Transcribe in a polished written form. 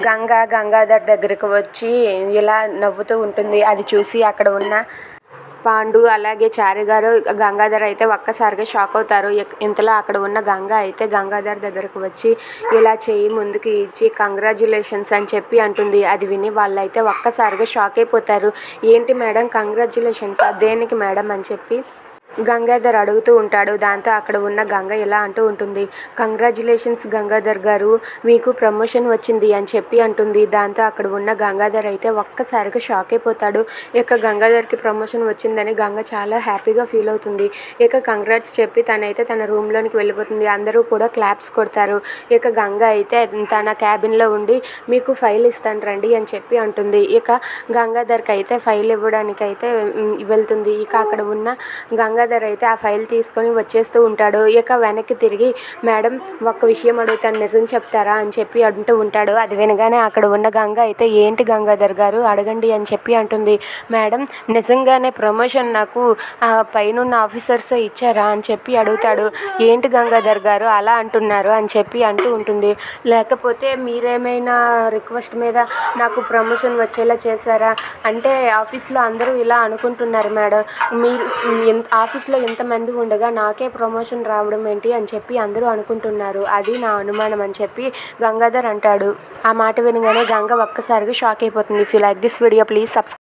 గంగాధర్ దగ్గరకు వచ్చి ఇలా నవ్వుతూ ఉంటుంది. అది చూసి అక్కడ ఉన్న పాండు అలాగే చారు గారు గంగాధర్ అయితే ఒక్కసారిగా షాక్ అవుతారు. ఇంతలో అక్కడ ఉన్న గంగ అయితే గంగాధర్ దగ్గరకు వచ్చి ఇలా చెయ్యి ముందుకు ఇచ్చి కంగ్రాచ్యులేషన్స్ అని చెప్పి అంటుంది. అది విని వాళ్ళైతే ఒక్కసారిగా షాక్ అయిపోతారు. ఏంటి మేడం కంగ్రాచ్యులేషన్సా, దేనికి మేడం అని చెప్పి గంగాధర్ అడుగుతూ ఉంటాడు. దాంతో అక్కడ ఉన్న గంగ ఇలా అంటూ ఉంటుంది, కంగ్రాచ్యులేషన్స్ గంగాధర్ గారు, మీకు ప్రమోషన్ వచ్చింది అని చెప్పి అంటుంది. దాంతో అక్కడ ఉన్న గంగాధర్ అయితే ఒక్కసారిగా షాక్ అయిపోతాడు. ఇక గంగాధర్కి ప్రమోషన్ వచ్చిందని గంగ చాలా హ్యాపీగా ఫీల్ అవుతుంది. ఇక కంగ్రాట్స్ చెప్పి తనైతే తన రూమ్లోనికి వెళ్ళిపోతుంది. అందరూ కూడా క్లాప్స్ కొడతారు. ఇక గంగ అయితే తన క్యాబిన్లో ఉండి మీకు ఫైల్ ఇస్తాను రండి అని చెప్పి అంటుంది. ఇక గంగాధర్కి అయితే ఫైల్ ఇవ్వడానికి అయితే వెళ్తుంది. ఇక అక్కడ ఉన్న గంగాధర్ అయితే ఆ ఫైల్ తీసుకొని వచ్చేస్తూ ఉంటాడు. ఇక వెనక్కి తిరిగి మేడం ఒక్క విషయం అడుగుతాను, నిజం చెప్తారా అని చెప్పి అంటూ ఉంటాడు. అది వినగానే అక్కడ ఉన్న గంగ అయితే ఏంటి గంగాధర్ గారు అడగండి అని చెప్పి అంటుంది. మేడం నిజంగానే ప్రమోషన్ నాకు పైనున్న ఆఫీసర్సే ఇచ్చారా అని చెప్పి అడుగుతాడు. ఏంటి గంగాధర్ గారు అలా అంటున్నారు అని చెప్పి అంటూ ఉంటుంది. లేకపోతే మీరేమైనా రిక్వెస్ట్ మీద నాకు ప్రమోషన్ వచ్చేలా చేశారా అంటే ఆఫీస్లో అందరూ ఇలా అనుకుంటున్నారు మేడం, మీరు ఆఫీస్లో ఎంతమంది ఉండగా నాకే ప్రమోషన్ రావడం ఏంటి అని చెప్పి అందరూ అనుకుంటున్నారు, అది నా అనుమానం అని చెప్పి గంగాధర్ అంటాడు. ఆ మాట వినగానే గంగ ఒక్కసారిగా షాక్ అయిపోతుంది. If you like this video please subscribe.